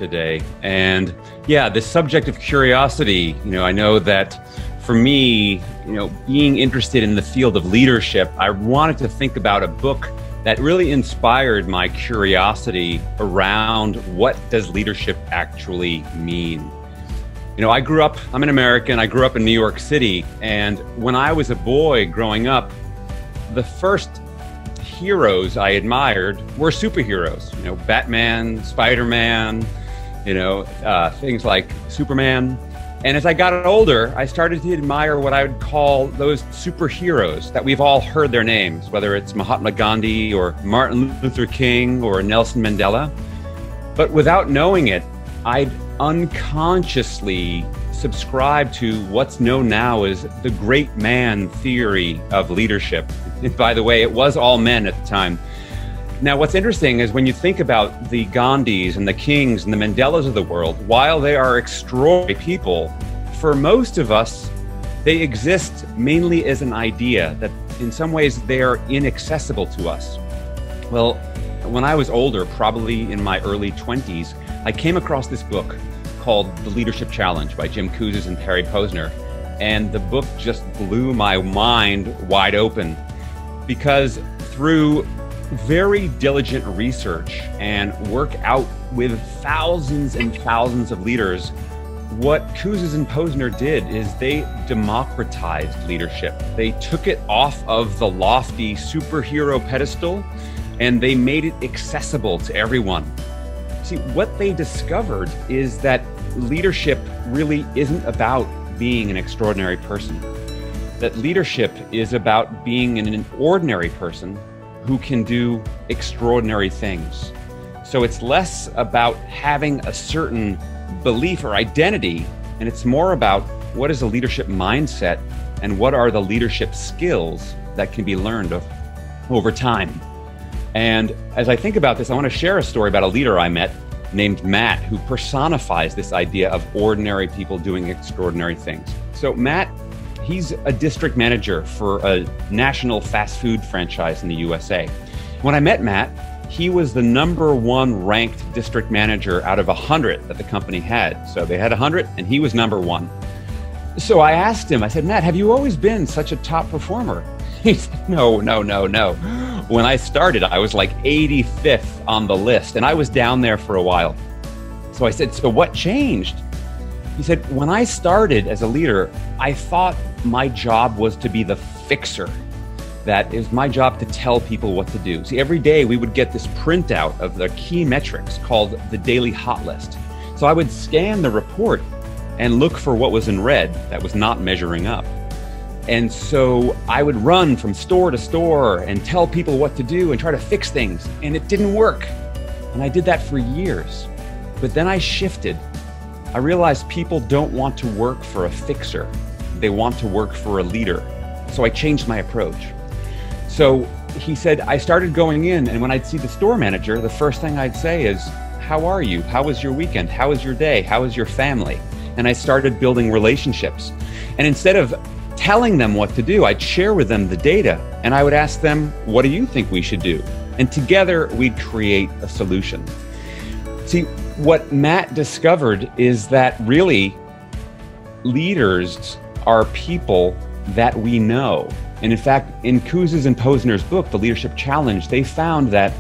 today. And yeah, the subject of curiosity, I know that for me, being interested in the field of leadership, I wanted to think about a book that really inspired my curiosity around what does leadership actually mean. I'm an American, I grew up in New York City, and when I was a boy growing up, the first heroes I admired were superheroes, Batman, Spider-Man, things like Superman. And as I got older, I started to admire what I would call those superheroes that we've all heard their names, whether it's Mahatma Gandhi or Martin Luther King or Nelson Mandela. But without knowing it, I'd unconsciously subscribe to what's known now as the great man theory of leadership. And by the way, it was all men at the time. Now, what's interesting is when you think about the Gandhis and the Kings and the Mandelas of the world, while they are extraordinary people, for most of us, they exist mainly as an idea that in some ways they are inaccessible to us. Well, when I was older, probably in my early 20s, I came across this book called The Leadership Challenge by Jim Kouzes and Perry Posner. And the book just blew my mind wide open because through very diligent research and work out with thousands and thousands of leaders, what Kouzes and Posner did is they democratized leadership. They took it off of the lofty superhero pedestal and they made it accessible to everyone. See, what they discovered is that leadership really isn't about being an extraordinary person. That leadership is about being an ordinary person who can do extraordinary things. So it's less about having a certain belief or identity, and it's more about what is a leadership mindset and what are the leadership skills that can be learned over time. And as I think about this, I want to share a story about a leader I met named Matt, who personifies this idea of ordinary people doing extraordinary things. So Matt, he's a district manager for a national fast food franchise in the USA. When I met Matt, he was the #1 ranked district manager out of 100 that the company had. So they had 100 and he was #1. So I asked him, I said, Matt, have you always been such a top performer? He said, no. When I started, I was like 85th on the list and I was down there for a while. So I said, so what changed? He said, when I started as a leader, I thought my job was to be the fixer. That is my job to tell people what to do. See, every day we would get this printout of the key metrics called the daily hot list. So I would scan the report and look for what was in red that was not measuring up. And so I would run from store to store and tell people what to do and try to fix things. And it didn't work. And I did that for years. But then I shifted. I realized people don't want to work for a fixer. They want to work for a leader. So I changed my approach. So he said, I started going in, and when I'd see the store manager, the first thing I'd say is, how are you? How was your weekend? How was your day? How was your family? And I started building relationships. And instead of telling them what to do, I'd share with them the data, and I would ask them, what do you think we should do? And together we'd create a solution. See, what Matt discovered is that really leaders are people that we know. And in fact, in Kouzes and Posner's book, The Leadership Challenge, they found that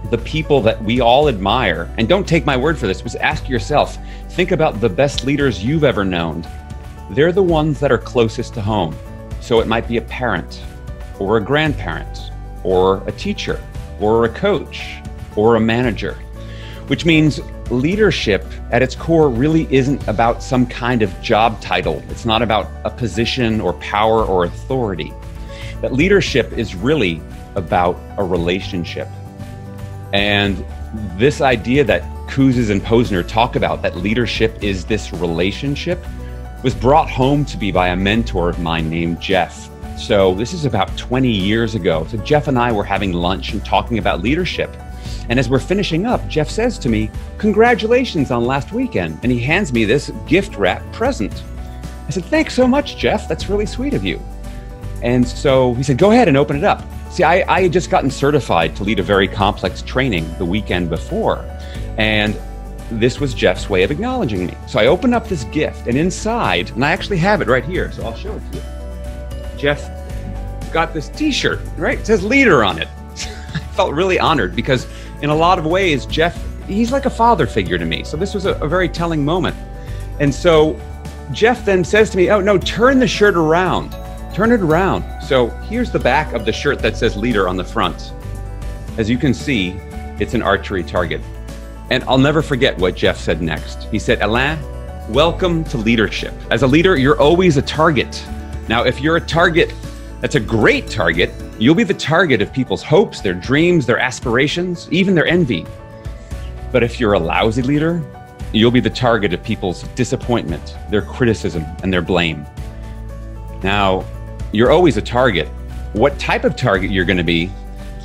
the people that we all admire, and don't take my word for this, but ask yourself, think about the best leaders you've ever known. They're the ones that are closest to home. So it might be a parent, or a grandparent, or a teacher, or a coach, or a manager, which means leadership at its core really isn't about some kind of job title. It's not about a position or power or authority. That leadership is really about a relationship. And this idea that Kouzes and Posner talk about, that leadership is this relationship, was brought home to me by a mentor of mine named Jeff. So this is about 20 years ago. So Jeff and I were having lunch and talking about leadership. And as we're finishing up, Jeff says to me, congratulations on last weekend. And he hands me this gift wrap present. I said, thanks so much, Jeff. That's really sweet of you. And so he said, go ahead and open it up. See, I had just gotten certified to lead a very complex training the weekend before. And this was Jeff's way of acknowledging me. So I opened up this gift, and inside, and I actually have it right here, so I'll show it to you. Jeff got this t-shirt, right? It says leader on it. I felt really honored because in a lot of ways, Jeff, he's like a father figure to me. So this was a very telling moment. And so Jeff then says to me, oh no, turn the shirt around. Turn it around. So here's the back of the shirt that says leader on the front. As you can see, it's an archery target. And I'll never forget what Jeff said next. He said, Alain, welcome to leadership. As a leader, you're always a target. Now, if you're a target that's a great target, you'll be the target of people's hopes, their dreams, their aspirations, even their envy. But if you're a lousy leader, you'll be the target of people's disappointment, their criticism, and their blame. Now, you're always a target. What type of target you're going to be,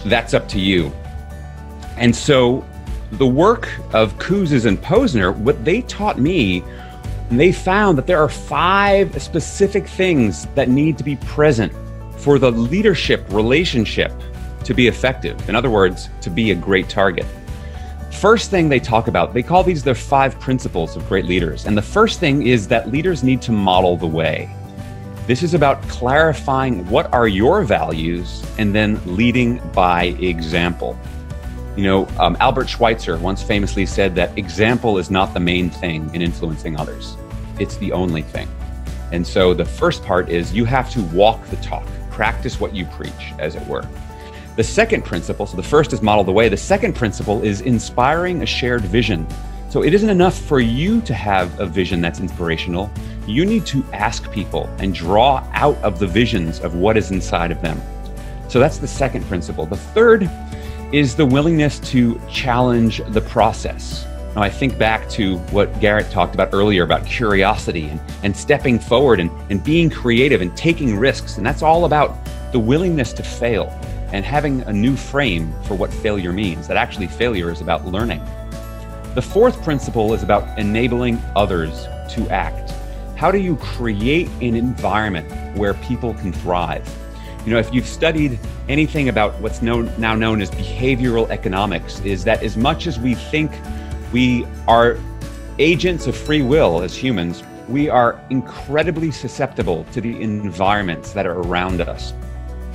that's up to you. And so the work of Kouzes and Posner, what they taught me, they found that there are 5 specific things that need to be present for the leadership relationship to be effective. In other words, to be a great target. First thing they talk about, they call these the 5 principles of great leaders. And the first thing is that leaders need to model the way. This is about clarifying what are your values and then leading by example. You know, Albert Schweitzer once famously said that example is not the main thing in influencing others. It's the only thing. And so the first part is you have to walk the talk, practice what you preach, as it were. The second principle, so the first is model the way. The second principle is inspiring a shared vision. So it isn't enough for you to have a vision that's inspirational. You need to ask people and draw out of the visions of what is inside of them. So that's the second principle. The third is the willingness to challenge the process. Now, I think back to what Garrick talked about earlier about curiosity and stepping forward and being creative and taking risks. And that's all about the willingness to fail and having a new frame for what failure means, that actually failure is about learning. The fourth principle is about enabling others to act. How do you create an environment where people can thrive? You know, if you've studied anything about what's now known as behavioral economics, is that as much as we think we are agents of free will as humans, we are incredibly susceptible to the environments that are around us.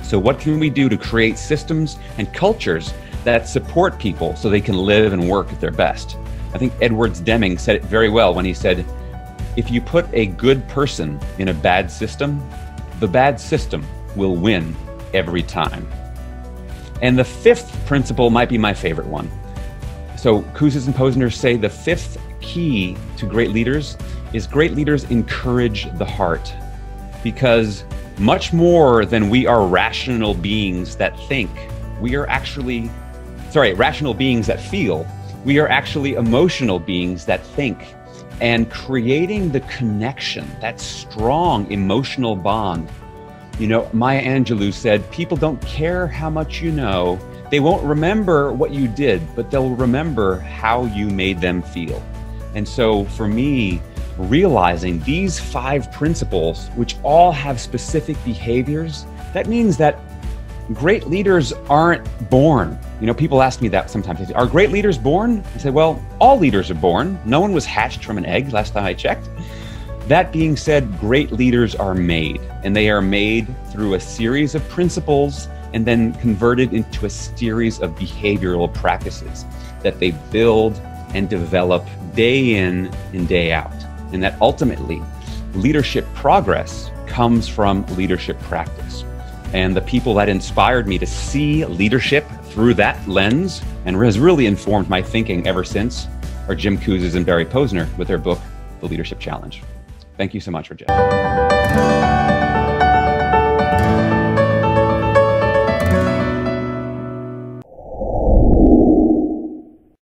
So what can we do to create systems and cultures that support people so they can live and work at their best? I think Edwards Deming said it very well when he said, if you put a good person in a bad system, the bad system will win every time. And the fifth principle might be my favorite one. So Kouzes and Posner say the fifth key to great leaders is great leaders encourage the heart, because much more than we are rational beings that think, we are actually, rational beings that feel, we are actually emotional beings that think. And creating the connection, that strong emotional bond. You know, Maya Angelou said, people don't care how much you know. They won't remember what you did, but they'll remember how you made them feel. And so for me, realizing these 5 principles, which all have specific behaviors, that means that great leaders aren't born. You know, people ask me that sometimes. They say, are great leaders born? I say, well, all leaders are born. No one was hatched from an egg last time I checked. That being said, great leaders are made, and they are made through a series of principles and then converted into a series of behavioral practices that they build and develop day in and day out. And that ultimately, leadership progress comes from leadership practice. And the people that inspired me to see leadership through that lens and has really informed my thinking ever since are Jim Kouzes and Barry Posner with their book, The Leadership Challenge. Thank you so much, Jeff.